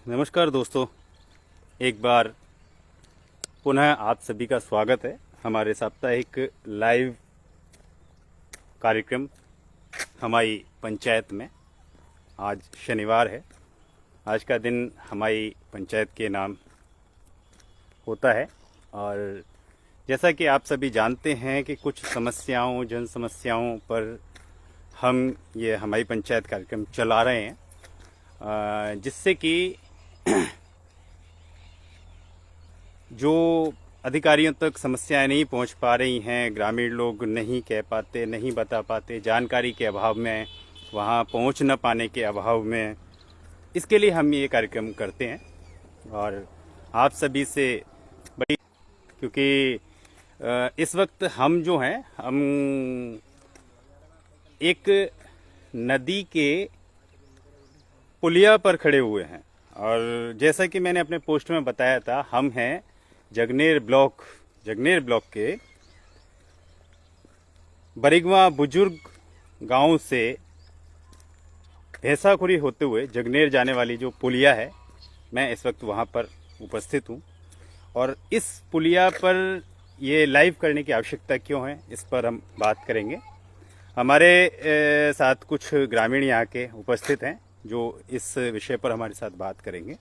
नमस्कार दोस्तों, एक बार पुनः आप सभी का स्वागत है हमारे साप्ताहिक लाइव कार्यक्रम हमारी पंचायत में। आज शनिवार है। आज का दिन हमारी पंचायत के नाम होता है और जैसा कि आप सभी जानते हैं कि कुछ समस्याओं, जन समस्याओं पर हम ये हमारी पंचायत कार्यक्रम चला रहे हैं, जिससे कि जो अधिकारियों तक समस्याएं नहीं पहुंच पा रही हैं, ग्रामीण लोग नहीं कह पाते, नहीं बता पाते, जानकारी के अभाव में, वहां पहुंच न पाने के अभाव में, इसके लिए हम ये कार्यक्रम करते हैं। और आप सभी से बड़ी, क्योंकि इस वक्त हम जो हैं, हम एक नदी के पुलिया पर खड़े हुए हैं और जैसा कि मैंने अपने पोस्ट में बताया था, हम हैं जगनेर ब्लॉक के बरिगवा बुजुर्ग गांव से भैंसाखुरी होते हुए जगनेर जाने वाली जो पुलिया है, मैं इस वक्त वहां पर उपस्थित हूं। और इस पुलिया पर ये लाइव करने की आवश्यकता क्यों है, इस पर हम बात करेंगे। हमारे साथ कुछ ग्रामीण यहाँ के उपस्थित हैं जो इस विषय पर हमारे साथ बात करेंगे।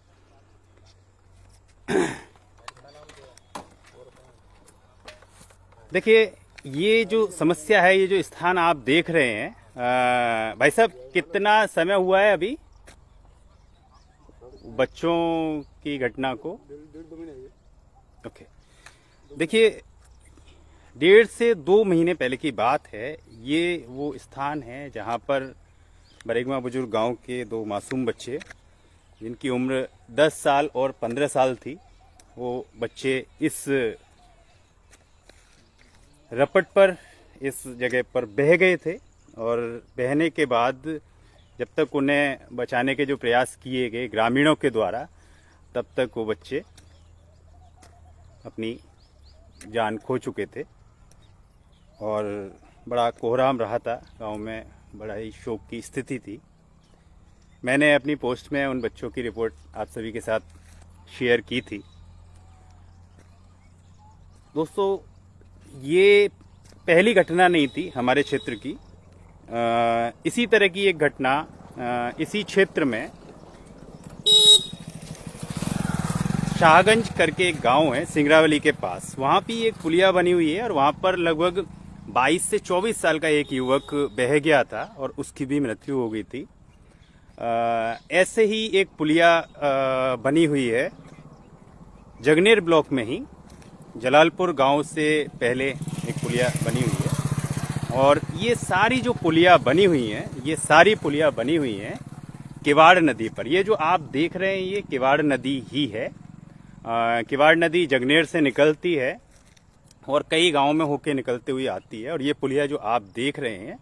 देखिए, ये जो समस्या है, ये जो स्थान आप देख रहे हैं, भाई साहब कितना समय हुआ है अभी बच्चों की घटना को? ओके, देखिए 1.5 से 2 महीने पहले की बात है। ये वो स्थान है जहाँ पर बरेगवा बुजुर्ग गांव के 2 मासूम बच्चे, जिनकी उम्र 10 साल और 15 साल थी, वो बच्चे इस रपट पर, इस जगह पर बह गए थे। और बहने के बाद जब तक उन्हें बचाने के जो प्रयास किए गए ग्रामीणों के द्वारा, तब तक वो बच्चे अपनी जान खो चुके थे और बड़ा कोहराम रहा था गांव में, बड़ा ही शोक की स्थिति थी। मैंने अपनी पोस्ट में उन बच्चों की रिपोर्ट आप सभी के साथ शेयर की थी। दोस्तों, ये पहली घटना नहीं थी हमारे क्षेत्र की। इसी तरह की एक घटना इसी क्षेत्र में शाहगंज करके एक गांव है सिंगरावली के पास, वहां भी एक पुलिया बनी हुई है और वहां पर लगभग 22 से 24 साल का एक युवक बह गया था और उसकी भी मृत्यु हो गई थी। ऐसे ही एक पुलिया बनी हुई है जगनेर ब्लॉक में ही, जलालपुर गांव से पहले एक पुलिया बनी हुई है। और ये सारी जो पुलिया बनी हुई हैं, ये सारी पुलिया बनी हुई हैं किवाड़ नदी पर। ये जो आप देख रहे हैं, ये किवाड़ नदी ही है। किवाड़ नदी जगनेर से निकलती है और कई गांवों में होके निकलते हुए आती है। और ये पुलिया जो आप देख रहे हैं,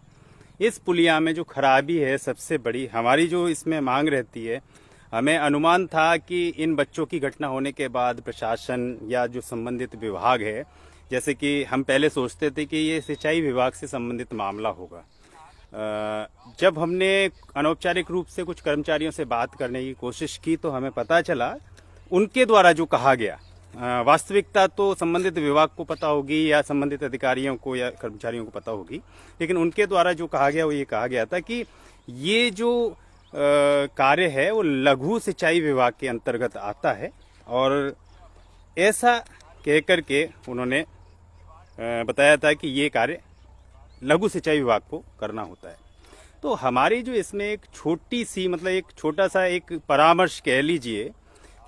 इस पुलिया में जो खराबी है सबसे बड़ी, हमारी जो इसमें मांग रहती है, हमें अनुमान था कि इन बच्चों की घटना होने के बाद प्रशासन या जो संबंधित विभाग है, जैसे कि हम पहले सोचते थे कि ये सिंचाई विभाग से संबंधित मामला होगा। जब हमने अनौपचारिक रूप से कुछ कर्मचारियों से बात करने की कोशिश की तो हमें पता चला उनके द्वारा जो कहा गया, वास्तविकता तो संबंधित विभाग को पता होगी या संबंधित अधिकारियों को या कर्मचारियों को पता होगी, लेकिन उनके द्वारा जो कहा गया वो ये कहा गया था कि ये जो कार्य है वो लघु सिंचाई विभाग के अंतर्गत आता है। और ऐसा कहकर के उन्होंने बताया था कि ये कार्य लघु सिंचाई विभाग को करना होता है। तो हमारी जो इसमें एक छोटी सी, मतलब एक छोटा सा एक परामर्श कह लीजिए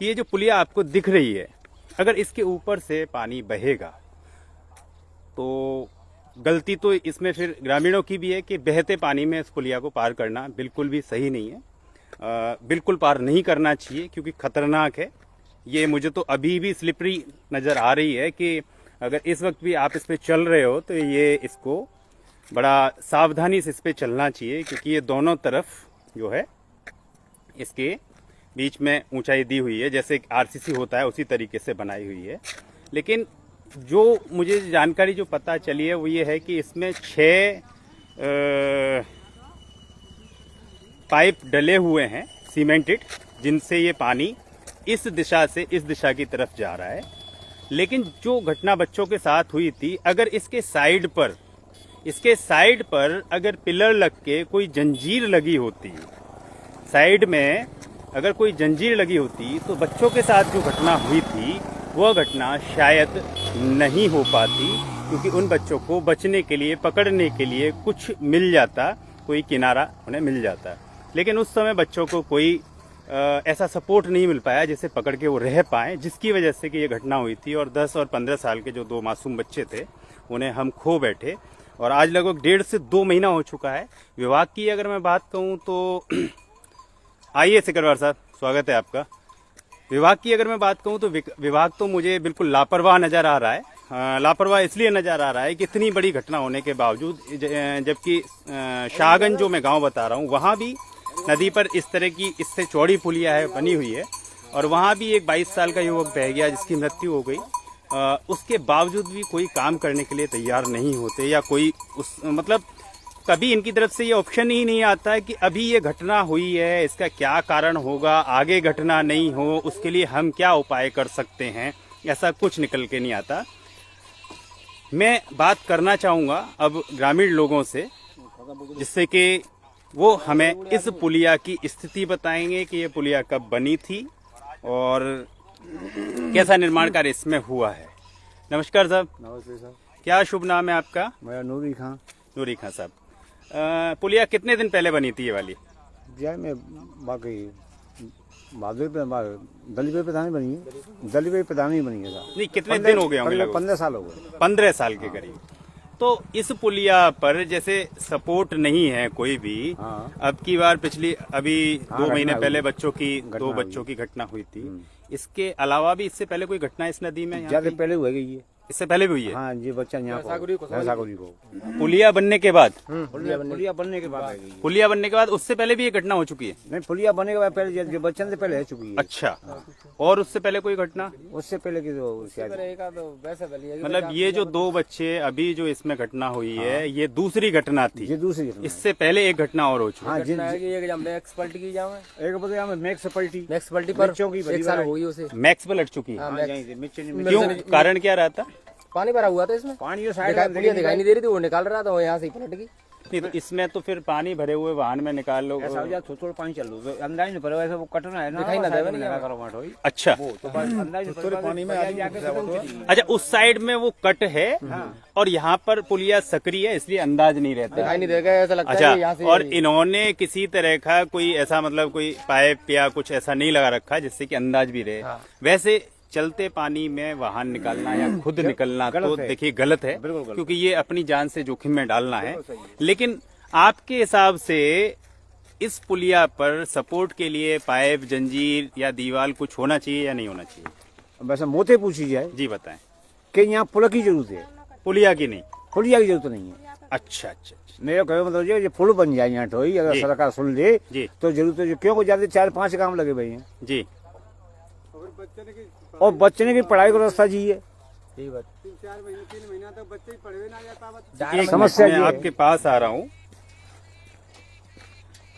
कि ये जो पुलिया आपको दिख रही है, अगर इसके ऊपर से पानी बहेगा तो गलती तो इसमें फिर ग्रामीणों की भी है कि बहते पानी में इस पुलिया को पार करना बिल्कुल भी सही नहीं है। बिल्कुल पार नहीं करना चाहिए क्योंकि खतरनाक है। ये मुझे तो अभी भी स्लिपरी नज़र आ रही है कि अगर इस वक्त भी आप इस पे चल रहे हो तो ये इसको बड़ा सावधानी से इस पे चलना चाहिए, क्योंकि ये दोनों तरफ जो है इसके बीच में ऊंचाई दी हुई है, जैसे आरसीसी होता है उसी तरीके से बनाई हुई है। लेकिन जो मुझे जानकारी जो पता चली है वो ये है कि इसमें 6 पाइप डले हुए हैं सीमेंटेड, जिनसे ये पानी इस दिशा से इस दिशा की तरफ जा रहा है। लेकिन जो घटना बच्चों के साथ हुई थी, अगर इसके साइड पर अगर पिलर लग के कोई जंजीर लगी होती, साइड में अगर कोई जंजीर लगी होती, तो बच्चों के साथ जो घटना हुई थी वह घटना शायद नहीं हो पाती, क्योंकि उन बच्चों को बचने के लिए, पकड़ने के लिए कुछ मिल जाता, कोई किनारा उन्हें मिल जाता। लेकिन उस समय बच्चों को कोई ऐसा सपोर्ट नहीं मिल पाया जिससे पकड़ के वो रह पाए, जिसकी वजह से कि ये घटना हुई थी। और 10 और 15 साल के जो 2 मासूम बच्चे थे उन्हें हम खो बैठे, और आज लगभग 1.5 से 2 महीना हो चुका है। विभाग की अगर मैं बात कहूँ तो आइए सिकरवार साहब, स्वागत है आपका। विभाग की अगर मैं बात कहूँ तो विभाग तो मुझे बिल्कुल लापरवाह नजर आ रहा है। लापरवाह इसलिए नजर आ रहा है कि इतनी बड़ी घटना होने के बावजूद, जबकि शाहगंज जो मैं गांव बता रहा हूँ वहाँ भी नदी पर इस तरह की इससे चौड़ी पुलिया है, बनी हुई है, और वहाँ भी एक 22 साल का युवक बह गया जिसकी मृत्यु हो गई। उसके बावजूद भी कोई काम करने के लिए तैयार नहीं होते, या कोई मतलब कभी इनकी तरफ से ये ऑप्शन ही नहीं आता है कि अभी ये घटना हुई है, इसका क्या कारण होगा, आगे घटना नहीं हो उसके लिए हम क्या उपाय कर सकते हैं, ऐसा कुछ निकल के नहीं आता। मैं बात करना चाहूँगा अब ग्रामीण लोगों से, जिससे कि वो हमें इस पुलिया की स्थिति बताएंगे कि ये पुलिया कब बनी थी और कैसा निर्माण कार्य इसमें हुआ है। नमस्कार साहब। नमस्ते सर। क्या शुभ नाम है आपका? मेरा नूरी खां। नूरी खां साहब, पुलिया कितने दिन पहले बनी थी ये वाली? में बाकी बहादुर पे दली पे प्रधान बनी है, दली पे प्रधान ही बनी है सर। नहीं, कितने दिन हो गए होंगे? 15 साल हो गए। 15 साल के करीब। तो इस पुलिया पर जैसे सपोर्ट नहीं है कोई भी। हाँ। अब की बार पिछली अभी 2 महीने पहले दो बच्चों की घटना हुई थी। इसके अलावा भी इससे पहले कोई घटना इस नदी में ज्यादा पहले हुई गई है? इससे पहले भी हुई है। हाँ, ये बच्चा यहाँ सागुरी को पुलिया बनने के बाद, पुलिया बनने के बाद पुलिया बनने के बाद उससे पहले भी ये घटना हो चुकी है? नहीं, पुलिया बनने के बाद पहले बच्चन से पहले हो चुकी है। अच्छा। और उससे पहले कोई घटना? उससे पहले की मतलब ये जो 2 बच्चे अभी जो इसमें घटना हुई है, ये दूसरी घटना थी? ये दूसरी। इससे पहले एक घटना और हो चुकी है। मैक्स पलटी पर 1 साल हो गई उसे। मैक्स पर लट चुकी है। क्यों, कारण क्या रहा था? पानी भरा हुआ था इसमें, पानी दिखाई नहीं दे रही थी, वो निकाल रहा था, वो यहाँ से पलट गई। नहीं, तो इसमें तो फिर पानी भरे हुए वाहन में निकाल लो। थोड़ा पानी चल लो, अंदाज नहीं पड़ा, वो कटना है ना, दिखाई ना देवे नहीं। अच्छा, पानी में अच्छा, उस साइड में वो कट है और यहाँ पर पुलिया सक्रिय है, इसलिए अंदाज नहीं रहता, दिखाई नहीं देगा, ऐसा लगता अच्छा, है यहाँ से। और इन्होंने किसी तरह का कोई ऐसा मतलब कोई पाइप या कुछ ऐसा नहीं लगा रखा जिससे कि अंदाज भी रहे। वैसे चलते पानी में वाहन निकालना या खुद निकलना तो देखिए गलत है, क्योंकि ये अपनी जान से जोखिम में डालना है। लेकिन आपके हिसाब से इस पुलिया पर सपोर्ट के लिए पाइप, जंजीर या दीवार कुछ होना चाहिए या नहीं होना चाहिए? वैसे मोते पूछी जाए जी बताएं। कि यहाँ पुल की जरूरत है, पुलिया की नहीं? पुलिया की जरूरत नहीं है। अच्छा अच्छा, मेरा कहने मतलब ये पुल बन जाए यहाँ तो, अगर सरकार सुन ले जी तो जरूरत है। क्यों ज्यादा 4-5 काम लगे भाई हैं जी, और बच्चे की पढ़ाई को रास्ता जी है। 3-4 महीने 3 महीना तक बच्चे पढ़वे ना जाता। एक समस्या मैं आपके पास आ रहा हूँ।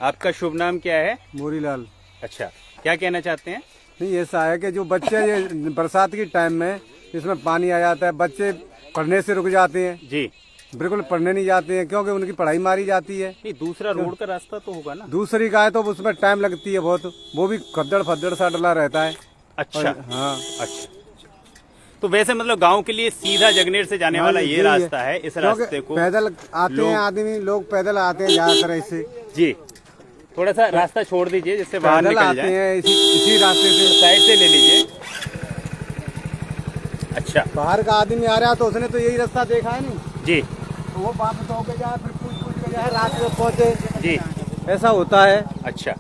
आपका शुभ नाम क्या है? मोरीलाल। अच्छा, क्या कहना चाहते हैं? नहीं, ऐसा है कि जो बच्चे ये बरसात के टाइम में इसमें पानी आ जाता है, बच्चे पढ़ने से रुक जाते हैं। जी, बिल्कुल पढ़ने नहीं जाते हैं क्योंकि उनकी पढ़ाई मारी जाती है। नहीं, दूसरा रोड का रास्ता तो होगा ना? दूसरी गाय तो उसमें टाइम लगती है बहुत, वो भी खद्दड़ फद्दड़ सा डला रहता है। अच्छा, हाँ, अच्छा। तो वैसे मतलब गांव के लिए सीधा जगनेर से जाने वाला ये रास्ता है। इस रास्ते को पैदल आते हैं आदमी, लोग पैदल आते हैं ज्यादातर ऐसे। जी, थोड़ा सा रास्ता छोड़ दीजिए जिससे बाहर पैदल निकल आते जाए। हैं इसी रास्ते से, साइड से ले लीजिए। अच्छा, बाहर का आदमी आ रहा है तो उसने तो यही रास्ता देखा है नहीं, जी तो वो वापस होके जाए, फिर पूछ के जाए, रात में पहुंचे, जी, ऐसा होता है। अच्छा,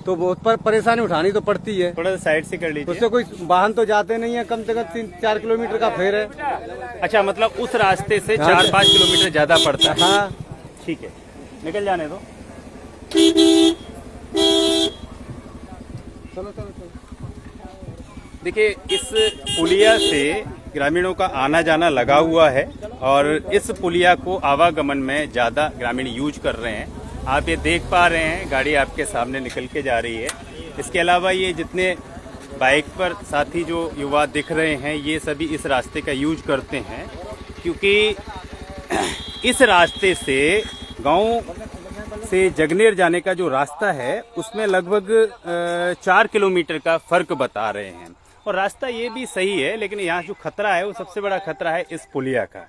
तो बहुत पर परेशानी उठानी तो पड़ती है। थोड़ा सा साइड से कर लीजिए। उससे कोई वाहन तो जाते नहीं है, कम से कम 3-4 किलोमीटर का फेर है। अच्छा, मतलब उस रास्ते से 4-5 किलोमीटर ज्यादा पड़ता है। हाँ, ठीक है, निकल जाने दो। चलो चलो चलो। देखिए, इस पुलिया से ग्रामीणों का आना जाना लगा हुआ है और इस पुलिया को आवागमन में ज्यादा ग्रामीण यूज कर रहे हैं। आप ये देख पा रहे हैं, गाड़ी आपके सामने निकल के जा रही है। इसके अलावा ये जितने बाइक पर साथी जो युवा दिख रहे हैं ये सभी इस रास्ते का यूज करते हैं, क्योंकि इस रास्ते से गांव से जगनेर जाने का जो रास्ता है उसमें लगभग 4 किलोमीटर का फर्क बता रहे हैं। और रास्ता ये भी सही है, लेकिन यहाँ जो खतरा है वो सबसे बड़ा खतरा है इस पुलिया का।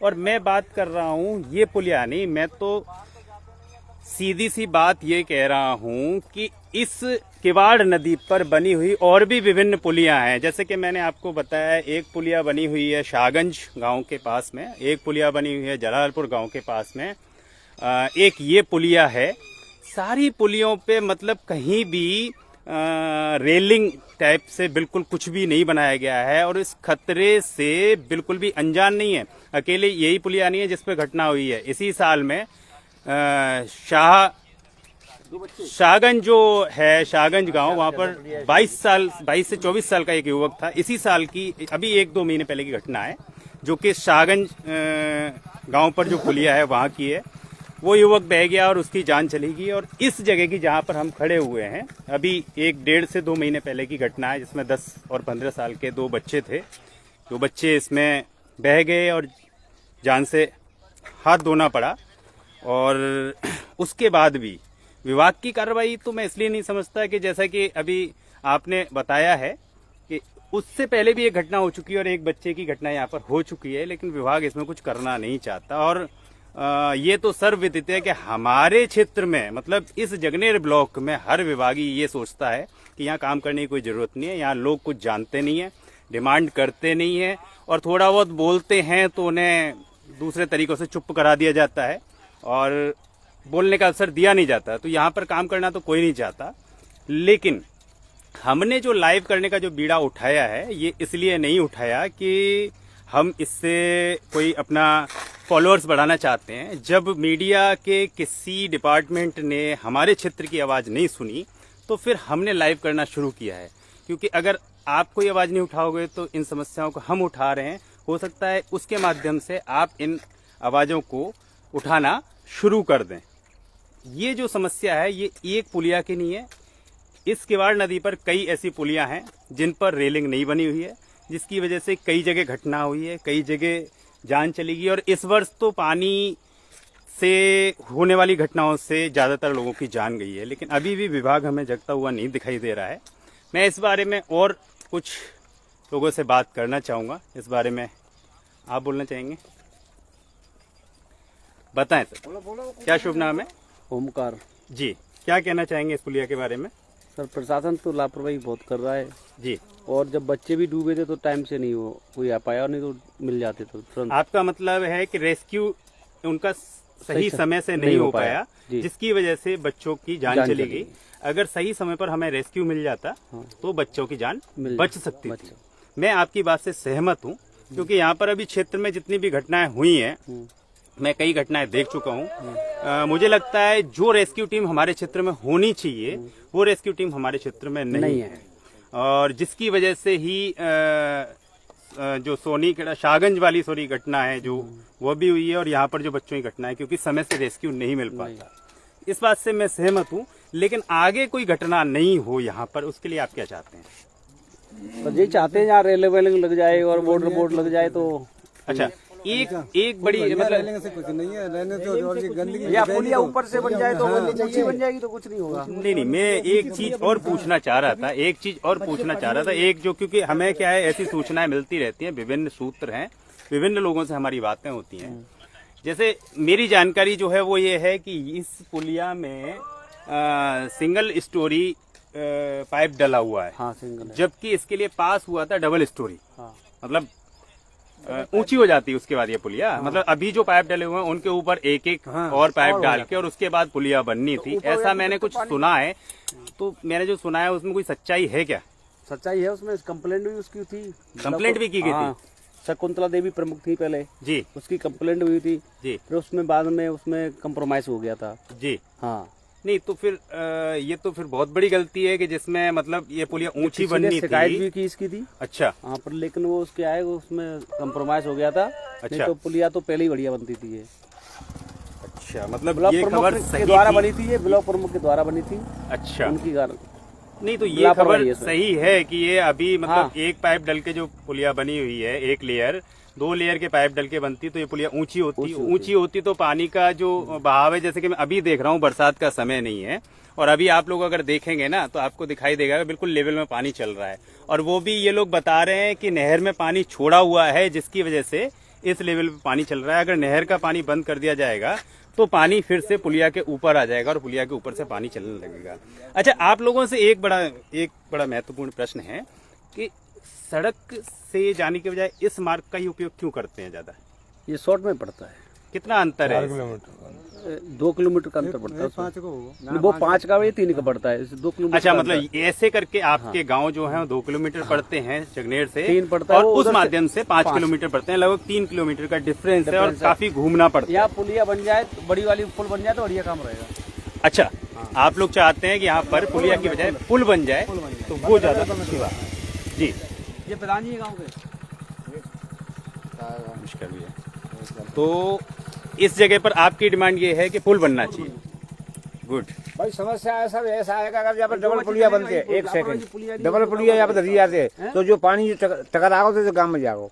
और मैं बात कर रहा हूँ ये पुलिया नहीं, मैं तो सीधी सी बात ये कह रहा हूँ कि इस किवाड़ नदी पर बनी हुई और भी विभिन्न पुलियाँ हैं। जैसे कि मैंने आपको बताया, एक पुलिया बनी हुई है शाहगंज गांव के पास में, एक पुलिया बनी हुई है जलालपुर गांव के पास में, एक ये पुलिया है। सारी पुलियों पे मतलब कहीं भी रेलिंग टाइप से बिल्कुल कुछ भी नहीं बनाया गया है और इस खतरे से बिल्कुल भी अनजान नहीं है। अकेले यही पुलिया नहीं है जिस पे घटना हुई है। इसी साल में शाहगंज जो है, शाहगंज गांव, वहां पर 22 से 24 साल का एक युवक था। इसी साल की अभी 1-2 महीने पहले की घटना है, जो कि शाहगंज गांव पर जो पुलिया है वहां की है। वो युवक बह गया और उसकी जान चली गई। और इस जगह की जहां पर हम खड़े हुए हैं, अभी 1-1.5 से 2 महीने पहले की घटना है, जिसमें 10 और 15 साल के 2 बच्चे थे। जो बच्चे इसमें बह गए और जान से हाथ धोना पड़ा। और उसके बाद भी विभाग की कार्रवाई तो मैं इसलिए नहीं समझता कि जैसा कि अभी आपने बताया है कि उससे पहले भी एक घटना हो चुकी है और एक बच्चे की घटना यहाँ पर हो चुकी है, लेकिन विभाग इसमें कुछ करना नहीं चाहता। और ये तो सर्वविदित है कि हमारे क्षेत्र में, मतलब इस जगनेर ब्लॉक में, हर विभागी ये सोचता है कि यहाँ काम करने की कोई जरूरत नहीं है। यहाँ लोग कुछ जानते नहीं है, डिमांड करते नहीं है, और थोड़ा बहुत बोलते हैं तो उन्हें दूसरे तरीकों से चुप करा दिया जाता है और बोलने का अवसर दिया नहीं जाता। तो यहाँ पर काम करना तो कोई नहीं चाहता। लेकिन हमने जो लाइव करने का जो बीड़ा उठाया है, ये इसलिए नहीं उठाया कि हम इससे कोई अपना फॉलोअर्स बढ़ाना चाहते हैं। जब मीडिया के किसी डिपार्टमेंट ने हमारे क्षेत्र की आवाज़ नहीं सुनी तो फिर हमने लाइव करना शुरू किया है, क्योंकि अगर आप कोई आवाज़ नहीं उठाओगे तो इन समस्याओं को हम उठा रहे हैं। हो सकता है उसके माध्यम से आप इन आवाज़ों को उठाना शुरू कर दें। ये जो समस्या है ये एक पुलिया की नहीं है। इस किवाड़ नदी पर कई ऐसी पुलियां हैं जिन पर रेलिंग नहीं बनी हुई है, जिसकी वजह से कई जगह घटना हुई है, कई जगह जान चली गई। और इस वर्ष तो पानी से होने वाली घटनाओं से ज़्यादातर लोगों की जान गई है, लेकिन अभी भी विभाग हमें जगता हुआ नहीं दिखाई दे रहा है। मैं इस बारे में और कुछ लोगों से बात करना चाहूँगा। इस बारे में आप बोलना चाहेंगे? बताएं सर, क्या शुभ नाम है? ओमकार जी, क्या कहना चाहेंगे इस पुलिया के बारे में? सर, प्रशासन तो लापरवाही बहुत कर रहा है जी। और जब बच्चे भी डूबे थे तो टाइम से नहीं हो कोई आ पाया, और नहीं तो मिल जाते तो तुरंत। आपका मतलब है कि रेस्क्यू उनका सही समय से नहीं हो पाया, जिसकी वजह से बच्चों की जान चली गई। अगर सही समय पर हमें रेस्क्यू मिल जाता तो बच्चों की जान बच सकती थी। मैं आपकी बात से सहमत हूँ, क्योंकि यहाँ पर अभी क्षेत्र में जितनी भी घटनाएं हुई हैं, मैं कई घटनाएं देख चुका हूँ। मुझे लगता है जो रेस्क्यू टीम हमारे क्षेत्र में होनी चाहिए वो रेस्क्यू टीम हमारे क्षेत्र में नहीं है। और जिसकी वजह से ही जो शाहगंज वाली घटना है जो वो भी हुई है, और यहाँ पर जो बच्चों की घटना है, क्योंकि समय से रेस्क्यू नहीं मिल पाता। इस बात से मैं सहमत हूँ, लेकिन आगे कोई घटना नहीं हो यहाँ पर, उसके लिए आप क्या चाहते हैं? तो यही चाहते हैं यहाँ रेलिंग वेलिंग लग जाए और बोर्ड लग जाए तो अच्छा। एक बड़ी मतलब रेलिंग से कुछ नहीं है, रहने तो और ये गंदगी या पुलिया ऊपर से बन जाए तो नीचे बन जाएगी तो कुछ नहीं होगा। नहीं, मैं एक चीज और पूछना चाह रहा था। एक जो, क्योंकि हमें क्या है, ऐसी सूचनाएं मिलती रहती हैं, विभिन्न सूत्र हैं, विभिन्न लोगों से हमारी बातें होती हैं। जैसे मेरी जानकारी जो है वो ये है कि इस पुलिया में सिंगल स्टोरी पाइप डला हुआ है। हाँ, सिंगल, जबकि इसके लिए पास हुआ था डबल स्टोरी। हाँ। मतलब ऊंची हो जाती है उसके बाद ये पुलिया। मतलब अभी जो पाइप डले हुए हैं उनके ऊपर एक और पाइप डाल के और उसके बाद पुलिया बननी थी, ऐसा मैंने कुछ सुना है। तो मैंने जो सुना है उसमें कोई सच्चाई है क्या? सच्चाई है उसमें। कंप्लेंट भी उसकी थी, कंप्लेंट भी की गई थी। शकुंतला देवी प्रमुख थी पहले जी, उसकी कंप्लेंट हुई थी जी। फिर उसमें बाद में उसमें कंप्रोमाइज हो गया था जी। हाँ। नहीं तो फिर ये तो फिर बहुत बड़ी गलती है कि जिसमें मतलब ये पुलिया ऊंची बननी थी। शिकायत भी की इसकी थी। अच्छा। हाँ, पर लेकिन वो उसके आए उसमें कंप्रोमाइज हो गया था। अच्छा। नहीं तो पुलिया तो पहले ही बढ़िया बनती थी ये। अच्छा, मतलब ब्लॉक ये प्रमुख खबर के सही द्वारा थी? बनी थी ये, ब्लॉक प्रमुख के द्वारा बनी थी। अच्छा। उनकी नहीं तो ये लापरवाही खबर है इसमें। सही है कि ये अभी मतलब हाँ। एक पाइप डल के जो पुलिया बनी हुई है, एक लेयर, 2 लेयर के पाइप डल के बनती तो ये पुलिया ऊंची होती तो पानी का जो बहाव है, जैसे कि मैं अभी देख रहा हूँ, बरसात का समय नहीं है और अभी आप लोग अगर देखेंगे ना तो आपको दिखाई देगा बिल्कुल लेवल में पानी चल रहा है। और वो भी ये लोग बता रहे हैं कि नहर में पानी छोड़ा हुआ है जिसकी वजह से इस लेवल पे पानी चल रहा है। अगर नहर का पानी बंद कर दिया जाएगा तो पानी फिर से पुलिया के ऊपर आ जाएगा और पुलिया के ऊपर से पानी चलने लगेगा। अच्छा, आप लोगों से एक बड़ा महत्वपूर्ण प्रश्न है कि सड़क से जाने के बजाय इस मार्ग का ही उपयोग क्यों करते हैं ज्यादा? ये शॉर्ट में पड़ता है, कितना अंतर है? 2 किलोमीटर का अंतर पड़ता है उसमें। 5 को होगा। नहीं, वो 5 का ये 3 का पड़ता है, 2 किलोमीटर अच्छा, का मतलब अंतर है। ऐसे करके आपके गांव जो है 2 किलोमीटर पड़ते हैं चगनेर से, 3 पड़ता है, और वो उस उधर से माध्यम से 5 किलोमीटर पड़ते हैं। लगभग 3 किलोमीटर का डिफरेंस है और काफी घूमना पड़ता है। यहाँ पुलिया बन जाए तो बड़ी वाली पुल बन जाए तो बढ़िया काम रहेगा। अच्छा, आप लोग चाहते हैं कि यहाँ पर पुलिया की बजाय पुल बन जाए तो वो ज्यादा अच्छी बात है। जी, ये प्रधान जी गाँव के नमस्कार भैया। तो इस जगह पर आपकी डिमांड ये है कि पुल बनना चाहिए। गुड। भाई समस्या ऐसा ऐसा आएगा, अगर यहाँ पर डबल पुलिया बनते, एक सेकंड, डबल पुलिया यहाँ पर धरी जाते तो जो पानी टकराओ तो गाँव में जाओ।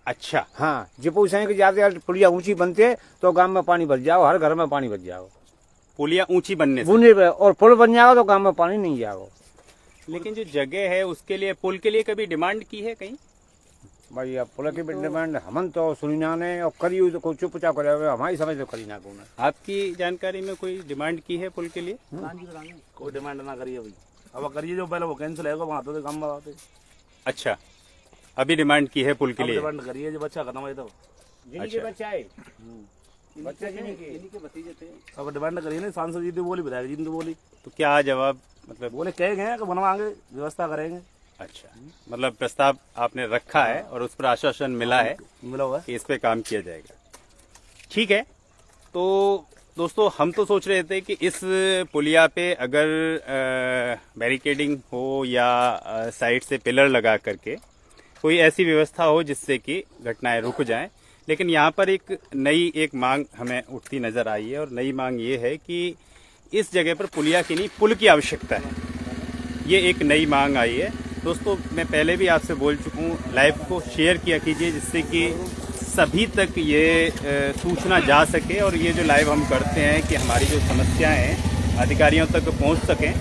अच्छा, हाँ, जो पूछे कि जाते पुलिया ऊंची बनते तो गांव में पानी भर जाओ, हर घर में पानी भर जाओ। पुलिया ऊंची बनने से। बूंदे पे और पुल बन जाओ तो गांव में पानी नहीं जाओ। लेकिन जो जगह है उसके लिए, पुल के लिए कभी डिमांड की है कहीं? भाई अब पुल की डिमांड हमन तो सुनी ना ने और करी हुई तो कोई चुपचाप करे, हमारी समझ तो करी ना को। आपकी जानकारी में कोई डिमांड की है पुल के लिए? कोई डिमांड ना करिए भाई, अब करिए जो पहले वो कैंसिल होगा वहाँ तो काम बताते। अच्छा, अभी डिमांड की है पुल के अब लिए। डिमांड करिए जो बच्चा खत्म है तो जिनके बच्चा है बच्चा इनके भतीजे थे। अब डिमांड करिए ना, सांसद जी तो बोली, विधायक जी ने तो बोली, तो क्या जवाब, मतलब? बोले कह गए कि बनवाएंगे, व्यवस्था करेंगे। अच्छा, मतलब प्रस्ताव आपने रखा है और उस पर आश्वासन मिला है मिला हुआ है। कि इस पे काम किया जाएगा। ठीक है, तो दोस्तों हम तो सोच रहे थे कि इस पुलिया पे अगर बैरिकेडिंग हो या साइड से पिलर लगा करके कोई ऐसी व्यवस्था हो जिससे कि घटनाएं रुक जाएं, लेकिन यहाँ पर एक नई मांग हमें उठती नजर आई है और नई मांग ये है कि इस जगह पर पुलिया की नहीं, पुल की आवश्यकता है। ये एक नई मांग आई है। दोस्तों, मैं पहले भी आपसे बोल चुका हूँ, लाइव को शेयर किया कीजिए जिससे कि सभी तक ये सूचना जा सके और ये जो लाइव हम करते हैं कि हमारी जो समस्याएं हैं अधिकारियों तक पहुंच सकें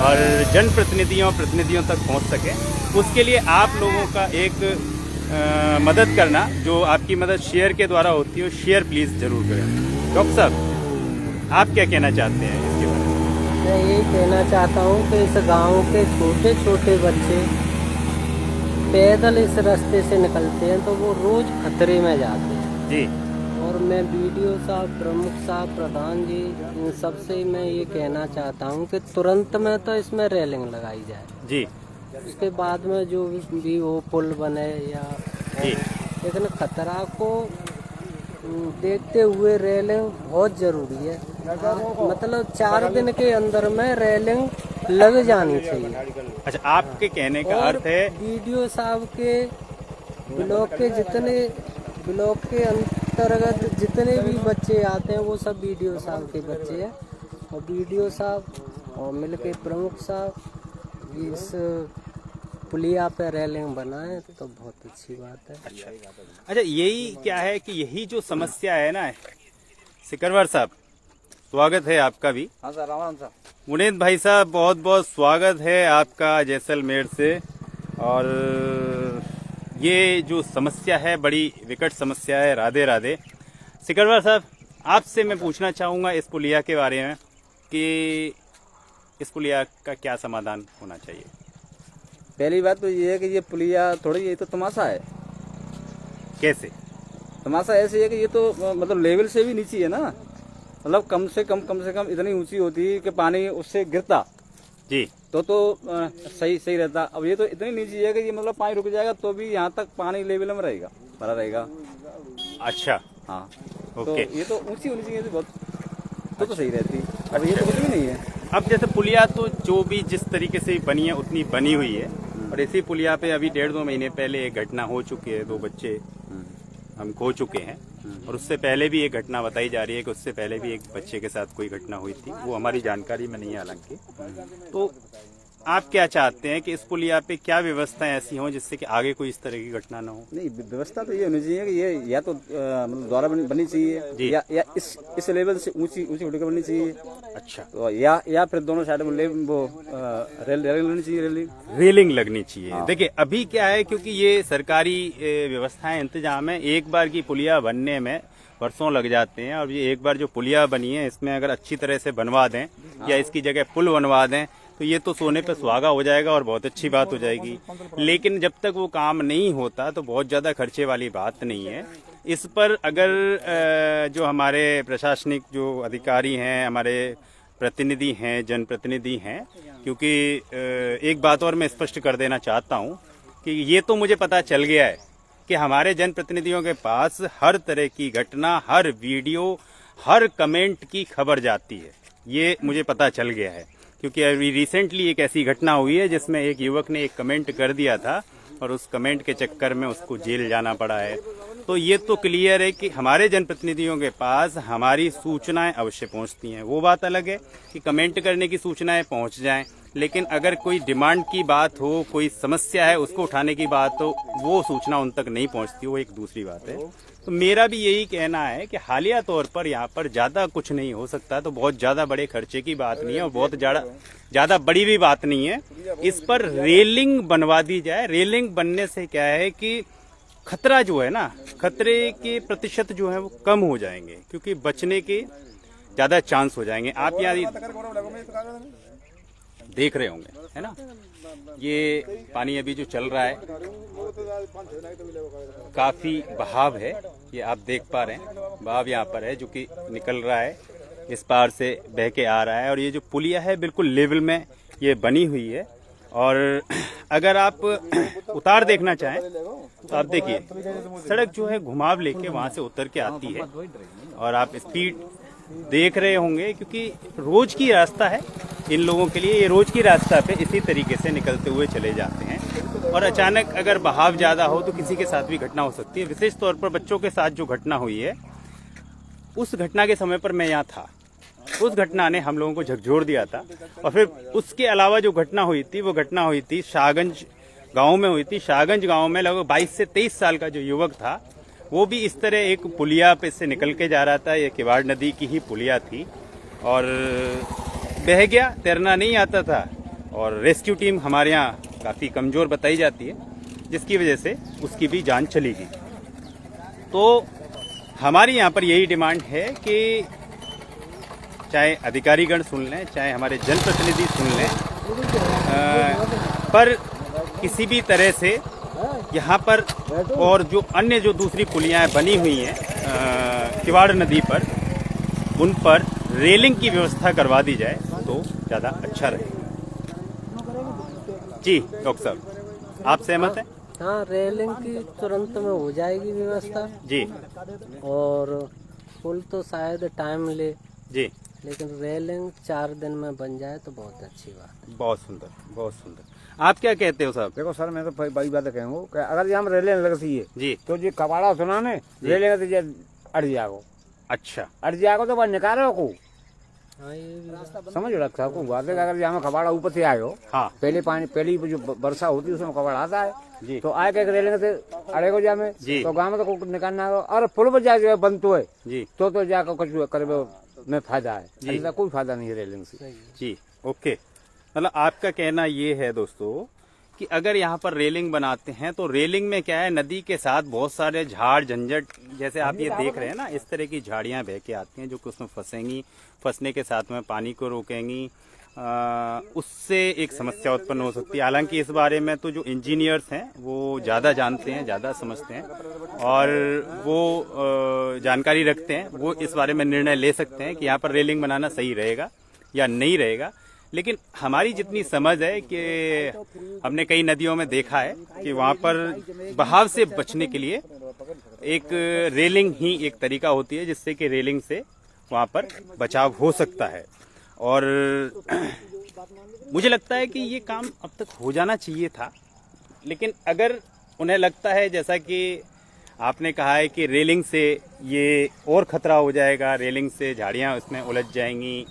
और जनप्रतिनिधियों प्रतिनिधियों तक पहुंच सकें। उसके लिए आप लोगों का एक मदद करना, जो आपकी मदद शेयर के द्वारा होती है, शेयर प्लीज़ ज़रूर करें। डॉक्टर साहब, आप क्या कहना चाहते हैं इसके बारे में? मैं यही कहना चाहता हूँ कि इस गांव के छोटे छोटे बच्चे पैदल इस रास्ते से निकलते हैं तो वो रोज खतरे में जाते हैं जी। और मैं बीडीओ साहब, प्रमुख साहब, प्रधान जी, इन सबसे मैं ये कहना चाहता हूँ कि तुरंत में तो इसमें रेलिंग लगाई जाए जी उसके बाद में जो भी वो पुल बने या जी। लेकिन खतरा को देखते हुए रेलिंग बहुत जरूरी है। मतलब 4 दिन के अंदर में रेलिंग लग जानी चाहिए। अच्छा, आपके कहने का और अर्थ है बीडीओ साहब के ब्लॉक के अंतर्गत जितने भी बच्चे आते हैं वो सब बीडीओ साहब के बच्चे हैं और बीडीओ साहब और मिलके प्रमुख साहब इस पुलिया पे रेलिंग बनाए तो बहुत अच्छी बात है। अच्छा, यही क्या है कि यही जो समस्या है ना, सिकरवर साहब, स्वागत है आपका भी। हाँ सर, राम सर। मुनीत भाई साहब, बहुत बहुत स्वागत है आपका जैसलमेर से। और ये जो समस्या है बड़ी विकट समस्या है। राधे राधे। सिकरवर साहब, आपसे मैं पूछना चाहूँगा इस पुलिया के बारे में कि इस पुलिया का क्या समाधान होना चाहिए? पहली बात तो ये है कि ये पुलिया थोड़ी, ये तो तमाशा है। कैसे तमाशा? ऐसे है कि ये तो मतलब लेवल से भी नीचे है ना, मतलब कम से कम इतनी ऊंची होती है कि पानी उससे गिरता जी तो सही रहता। अब ये तो इतनी नीचे है कि ये मतलब पानी रुक जाएगा तो भी यहाँ तक पानी लेवल में रहेगा, भरा रहेगा। अच्छा, हाँ, तो ओके। ये तो ऊंची होनी चाहिए थी बहुत, तो सही रहती। अब ये तो कुछ भी नहीं है। अब जैसे पुलिया तो जो भी जिस तरीके से बनी है उतनी बनी हुई है, और इसी पुलिया पे अभी 1.5-2 महीने पहले एक घटना हो चुकी है। 2 बच्चे हम खो चुके हैं। और उससे पहले भी एक घटना बताई जा रही है कि उससे पहले भी एक बच्चे के साथ कोई घटना हुई थी, वो हमारी जानकारी में नहीं है हालांकि। तो आप क्या चाहते हैं कि इस पुलिया पे क्या व्यवस्थाएं ऐसी हों जिससे कि आगे कोई इस तरह की घटना ना हो? नहीं, व्यवस्था तो ये होनी चाहिए कि ये या तो मतलब द्वारा बननी चाहिए या इस लेवल से ऊंची होकर बननी चाहिए। अच्छा, तो या फिर दोनों साइड में वो रेलिंग लगनी चाहिए। रेलिंग लगनी चाहिए। देखिए अभी क्या है, क्योंकि ये सरकारी व्यवस्थाएं इंतजाम है, एक बार की पुलिया बनने में वर्षों लग जाते हैं, और ये एक बार जो पुलिया बनी है इसमें अगर अच्छी तरह से बनवा दें या इसकी जगह पुल बनवा दें तो ये तो सोने पे सुहागा हो जाएगा और बहुत अच्छी बात हो जाएगी। लेकिन जब तक वो काम नहीं होता तो बहुत ज़्यादा खर्चे वाली बात नहीं है। इस पर अगर जो हमारे प्रशासनिक जो अधिकारी हैं, हमारे प्रतिनिधि हैं, जनप्रतिनिधि हैं, क्योंकि एक बात और मैं स्पष्ट कर देना चाहता हूँ कि ये तो मुझे पता चल गया है कि हमारे जनप्रतिनिधियों के पास हर तरह की घटना, हर वीडियो, हर कमेंट की खबर जाती है। ये मुझे पता चल गया है, क्योंकि अभी रिसेंटली एक ऐसी घटना हुई है जिसमें एक युवक ने एक कमेंट कर दिया था और उस कमेंट के चक्कर में उसको जेल जाना पड़ा है। तो ये तो क्लियर है कि हमारे जनप्रतिनिधियों के पास हमारी सूचनाएं अवश्य पहुंचती हैं। वो बात अलग है कि कमेंट करने की सूचनाएं पहुंच जाएं, लेकिन अगर कोई डिमांड की बात हो, कोई समस्या है उसको उठाने की बात हो, वो सूचना उन तक नहीं पहुंचती, वो एक दूसरी बात है। तो मेरा भी यही कहना है कि हालिया तौर पर यहाँ पर ज्यादा कुछ नहीं हो सकता, तो बहुत ज्यादा बड़े खर्चे की बात नहीं है और बहुत ज्यादा बड़ी भी बात नहीं है। इस पर रेलिंग बनवा दी जाए। रेलिंग बनने से क्या है कि खतरा जो है ना, खतरे के प्रतिशत जो है वो कम हो जाएंगे, क्योंकि बचने के ज्यादा चांस हो जाएंगे। आप यहाँ देख रहे होंगे, है ना, ये पानी अभी जो चल रहा है काफी बहाव है, ये आप देख पा रहे हैं, बहाव यहाँ पर है जो कि निकल रहा है, इस पार से बह के आ रहा है। और ये जो पुलिया है बिल्कुल लेवल में ये बनी हुई है। और अगर आप उतार देखना चाहें तो आप देखिए, सड़क जो है घुमाव लेके वहां से उतर के आती है और आप स्पीड देख रहे होंगे, क्योंकि रोज की रास्ता है इन लोगों के लिए। ये रोज की रास्ता पे इसी तरीके से निकलते हुए चले जाते हैं, और अचानक अगर बहाव ज्यादा हो तो किसी के साथ भी घटना हो सकती है। विशेष तौर पर बच्चों के साथ जो घटना हुई है, उस घटना के समय पर मैं यहाँ था। उस घटना ने हम लोगों को झकझोर दिया था। और फिर उसके अलावा जो घटना हुई थी, वो घटना हुई थी शाहगंज गांव में हुई थी। शाहगंज गांव में लगभग 22 से 23 साल का जो युवक था, वो भी इस तरह एक पुलिया पे से निकल के जा रहा था। ये किवाड़ नदी की ही पुलिया थी और बह गया, तैरना नहीं आता था। और रेस्क्यू टीम हमारे यहाँ काफ़ी कमज़ोर बताई जाती है, जिसकी वजह से उसकी भी जान चली गई। तो हमारी यहाँ पर यही डिमांड है कि चाहे अधिकारीगण सुन लें, चाहे हमारे जनप्रतिनिधि सुन लें, पर किसी भी तरह से यहाँ पर और जो अन्य जो दूसरी पुलियाँ बनी हुई हैं किवाड़ नदी पर, उन पर रेलिंग की व्यवस्था करवा दी जाए तो ज़्यादा अच्छा रहे। जी डॉक्टर साहब, आप सहमत हैं? हाँ, रेलिंग की तुरंत में हो जाएगी व्यवस्था जी। और पुल तो शायद टाइम ले जी, लेकिन रेलिंग 4 दिन में बन जाए तो बहुत अच्छी बात है। बहुत सुंदर, बहुत सुंदर। आप क्या कहते हो साहब? देखो सर, मैं तो बड़ी बात कहूँ कि अगर यहाँ रेलिंग लगती है जी, तो जो कबाड़ा सुना ने रेलिंग तो अड़ जाओ। अच्छा, अड़ जाओ तो बस निकालो को, हाँ, ये भी समझ रखा को बात है। अगर यहाँ कबाड़ा ऊपर से आयो, हाँ पहले पानी पहली जो वर्षा होती है उसमें कबाड़ा आता है जी, तो आए के रेलिंग से अड़े को जामे जी। तो गाँव में तो निकालना हो। और पुल पर जाके बंद तो है जी, तो जाकर कुछ करे में फायदा है, जी। ऐसा कोई फायदा नहीं है रेलिंग से। जी, ओके। मतलब आपका कहना ये है दोस्तों कि अगर यहाँ पर रेलिंग बनाते हैं तो रेलिंग में क्या है, नदी के साथ बहुत सारे झाड़ झंझट, जैसे आप ये देख रहे हैं ना, इस तरह की झाड़ियाँ बह के आती हैं जो कि उसमें फंसेंगी, फंसने के साथ में पानी को रोकेंगी, उससे एक समस्या उत्पन्न हो सकती है। हालांकि इस बारे में तो जो इंजीनियर्स हैं वो ज़्यादा जानते हैं, ज़्यादा समझते हैं और वो जानकारी रखते हैं, वो इस बारे में निर्णय ले सकते हैं कि यहाँ पर रेलिंग बनाना सही रहेगा या नहीं रहेगा। लेकिन हमारी जितनी समझ है कि हमने कई नदियों में देखा है कि वहाँ पर बहाव से बचने के लिए एक रेलिंग ही एक तरीका होती है, जिससे कि रेलिंग से वहाँ पर बचाव हो सकता है। और मुझे लगता है कि ये काम अब तक हो जाना चाहिए था, लेकिन अगर उन्हें लगता है, जैसा कि आपने कहा है कि रेलिंग से ये और खतरा हो जाएगा, रेलिंग से झाड़ियां उसमें उलझ जाएंगी,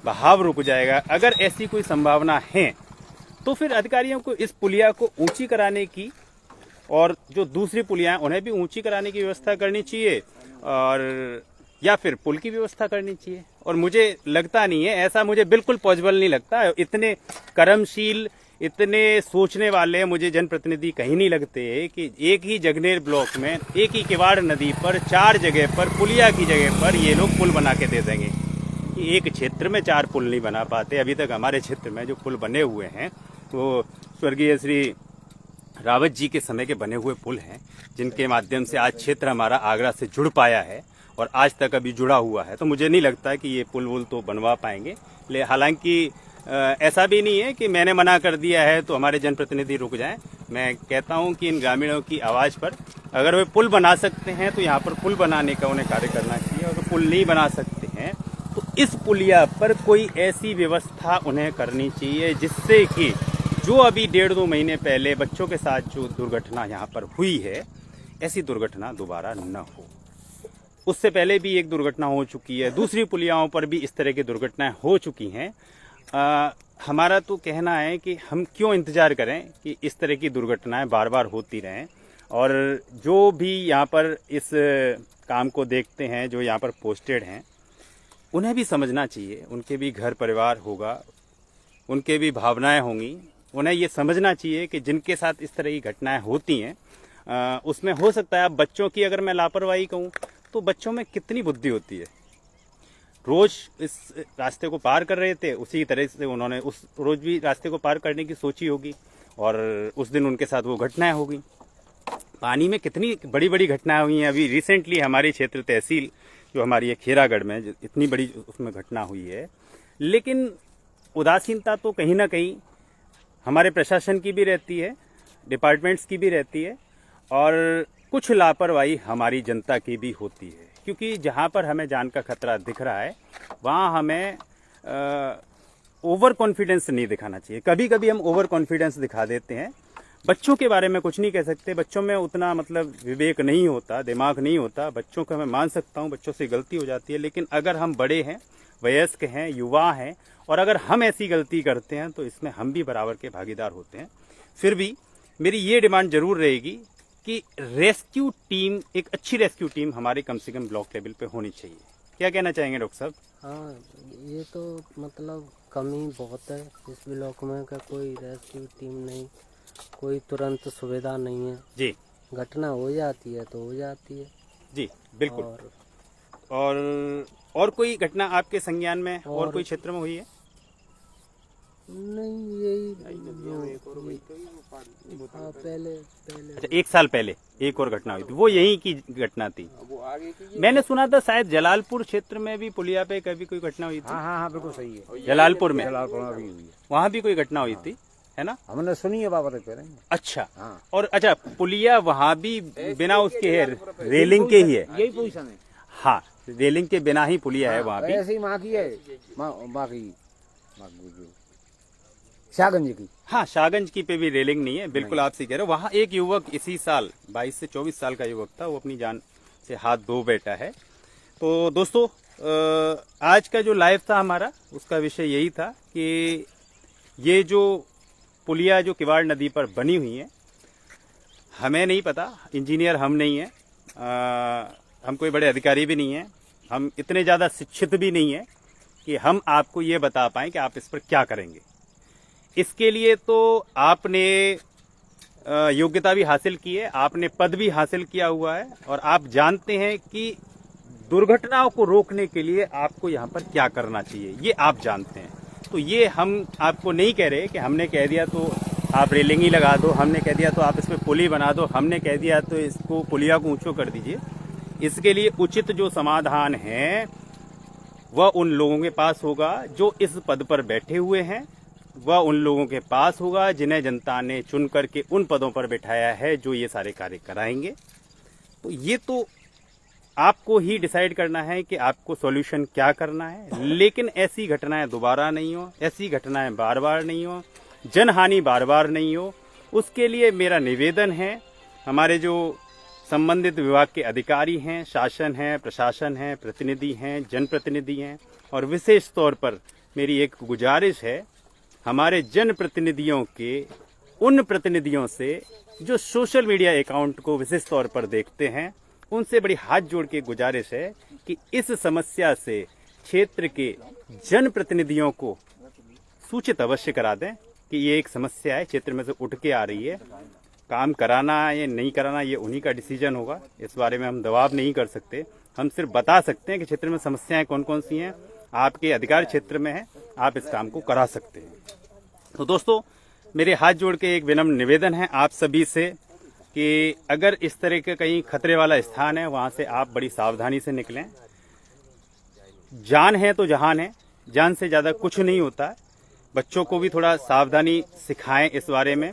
बहाव रुक जाएगा। अगर ऐसी कोई संभावना है तो फिर अधिकारियों को इस पुलिया को ऊंची कराने की और जो दूसरी पुलियां उन्हें भी ऊंची कराने की व्यवस्था करनी चाहिए, और या फिर पुल की व्यवस्था करनी चाहिए। और मुझे लगता नहीं है, ऐसा मुझे बिल्कुल पॉसिबल नहीं लगता। इतने कर्मशील, इतने सोचने वाले मुझे जनप्रतिनिधि कहीं नहीं लगते कि एक ही जगनेर ब्लॉक में, एक ही किवाड़ नदी पर 4 जगह पर पुलिया की जगह पर ये लोग पुल बना के दे देंगे। कि एक क्षेत्र में 4 पुल नहीं बना पाते। अभी तक हमारे क्षेत्र में जो पुल बने हुए हैं वो स्वर्गीय श्री रावत जी के समय के बने हुए पुल हैं, जिनके माध्यम से आज क्षेत्र हमारा आगरा से जुड़ पाया है और आज तक अभी जुड़ा हुआ है। तो मुझे नहीं लगता कि ये पुल वुल तो बनवा पाएंगे। हालांकि ऐसा भी नहीं है कि मैंने मना कर दिया है तो हमारे जनप्रतिनिधि रुक जाएं। मैं कहता हूं कि इन ग्रामीणों की आवाज पर अगर वे पुल बना सकते हैं तो यहाँ पर पुल बनाने का उन्हें कार्य करना चाहिए। अगर पुल नहीं बना सकते हैं तो इस पुलिया पर कोई ऐसी व्यवस्था उन्हें करनी चाहिए जिससे कि जो अभी 1.5-2 महीने पहले बच्चों के साथ जो दुर्घटना यहाँ पर हुई है, ऐसी दुर्घटना दोबारा न हो। उससे पहले भी एक दुर्घटना हो चुकी है, दूसरी पुलियाओं पर भी इस तरह की दुर्घटनाएं हो चुकी हैं। हमारा तो कहना है कि हम क्यों इंतजार करें कि इस तरह की दुर्घटनाएं बार बार होती रहें। और जो भी यहाँ पर इस काम को देखते हैं, जो यहाँ पर पोस्टेड हैं, उन्हें भी समझना चाहिए। उनके भी घर परिवार होगा, उनके भी भावनाएं होंगी। उन्हें ये समझना चाहिए कि जिनके साथ इस तरह की घटनाएं होती हैं उसमें हो सकता है, अब बच्चों की अगर मैं लापरवाही कहूँ तो बच्चों में कितनी बुद्धि होती है। रोज इस रास्ते को पार कर रहे थे, उसी तरह से उन्होंने उस रोज भी रास्ते को पार करने की सोची होगी और उस दिन उनके साथ वो घटनाएं हो गई। पानी में कितनी बड़ी बड़ी घटनाएं हुई हैं। अभी रिसेंटली हमारी क्षेत्र तहसील जो हमारी है खेरागढ़ में, इतनी बड़ी उसमें घटना हुई है। लेकिन उदासीनता तो कहीं ना कहीं हमारे प्रशासन की भी रहती है, डिपार्टमेंट्स की भी रहती है, और कुछ लापरवाही हमारी जनता की भी होती है। क्योंकि जहाँ पर हमें जान का खतरा दिख रहा है वहाँ हमें ओवर कॉन्फिडेंस नहीं दिखाना चाहिए। कभी कभी हम ओवर कॉन्फिडेंस दिखा देते हैं। बच्चों के बारे में कुछ नहीं कह सकते, बच्चों में उतना मतलब विवेक नहीं होता, दिमाग नहीं होता। बच्चों को मैं मान सकता हूँ, बच्चों से गलती हो जाती है। लेकिन अगर हम बड़े हैं, वयस्क हैं, युवा हैं, और अगर हम ऐसी गलती करते हैं तो इसमें हम भी बराबर के भागीदार होते हैं। फिर भी मेरी ये डिमांड जरूर रहेगी कि रेस्क्यू टीम, एक अच्छी रेस्क्यू टीम हमारे कम से कम ब्लॉक लेवल पे होनी चाहिए। क्या कहना चाहेंगे डॉक्टर साहब? हाँ, ये तो मतलब कमी बहुत है इस ब्लॉक में का, कोई रेस्क्यू टीम नहीं, कोई तुरंत सुविधा नहीं है जी। घटना हो जाती है तो हो जाती है जी बिल्कुल। और कोई घटना आपके संज्ञान में और कोई क्षेत्र में हुई है? नहीं, यही हाँ, पहले अच्छा, 1 साल पहले एक और घटना हुई थी, वो यही की घटना थी। मैंने सुना था शायद जलालपुर क्षेत्र में भी पुलिया पे कभी कोई घटना हुई थी। हाँ, बिल्कुल सही है। जलालपुर में भी हुई है, वहाँ भी कोई घटना हुई थी, है ना? हमने सुनी है बाबा कह रहे हैं। अच्छा। हाँ। और अच्छा, पुलिया वहाँ भी बिना उसके है, रेलिंग के ही है। यही पोजीशन है। हाँ, रेलिंग के बिना ही पुलिया है वहाँ भी। ऐसे ही माँ की है, बाकी शाहगंज की। हाँ, शाहगंज की पे भी रेलिंग नहीं है, बिल्कुल आप सही कह रहे हो। वहाँ एक युवक इसी साल 22 से 24 साल का युवक था, वो अपनी जान से हाथ धो बैठा है। तो दोस्तों, आज का जो लाइव था हमारा, उसका विषय यही था कि ये जो पुलिया जो किवाड़ नदी पर बनी हुई है, हमें नहीं पता, इंजीनियर हम नहीं है, हम कोई बड़े अधिकारी भी नहीं है, हम इतने ज़्यादा शिक्षित भी नहीं है कि हम आपको ये बता पाएं कि आप इस पर क्या करेंगे। इसके लिए तो आपने योग्यता भी हासिल की है, आपने पद भी हासिल किया हुआ है, और आप जानते हैं कि दुर्घटनाओं को रोकने के लिए आपको यहाँ पर क्या करना चाहिए, ये आप जानते हैं। तो ये हम आपको नहीं कह रहे कि हमने कह दिया तो आप रेलिंग ही लगा दो, हमने कह दिया तो आप इस पर पुली बना दो, हमने कह दिया तो इसको पुलिया को ऊंचो कर दीजिए। इसके लिए उचित जो समाधान है वह उन लोगों के पास होगा जो इस पद पर बैठे हुए हैं, वह उन लोगों के पास होगा जिन्हें जनता ने चुन करके उन पदों पर बैठाया है, जो ये सारे कार्य कराएंगे। तो ये तो आपको ही डिसाइड करना है कि आपको सॉल्यूशन क्या करना है। लेकिन ऐसी घटनाएं दोबारा नहीं हो, ऐसी घटनाएं बार बार नहीं हो, जनहानि बार बार नहीं हो, उसके लिए मेरा निवेदन है हमारे जो संबंधित विभाग के अधिकारी हैं, शासन है, प्रशासन है, प्रतिनिधि हैं, जनप्रतिनिधि हैं, और विशेष तौर पर मेरी एक गुजारिश है हमारे जनप्रतिनिधियों के उन प्रतिनिधियों से जो सोशल मीडिया अकाउंट को विशेष तौर पर देखते हैं, उनसे बड़ी हाथ जोड़ के गुजारिश है कि इस समस्या से क्षेत्र के जनप्रतिनिधियों को सूचित अवश्य करा दें कि ये एक समस्या है, क्षेत्र में से उठ के आ रही है। काम कराना या नहीं कराना ये उन्हीं का डिसीजन होगा, इस बारे में हम दबाव नहीं कर सकते। हम सिर्फ बता सकते हैं कि क्षेत्र में समस्याएं कौन कौन सी हैं, आपके अधिकार क्षेत्र में है, आप इस काम को करा सकते हैं। तो दोस्तों, मेरे हाथ जोड़ के एक विनम्र निवेदन है आप सभी से कि अगर इस तरह का कहीं खतरे वाला स्थान है, वहां से आप बड़ी सावधानी से निकलें। जान है तो जहान है, जान से ज्यादा कुछ नहीं होता है। बच्चों को भी थोड़ा सावधानी सिखाएं इस बारे में।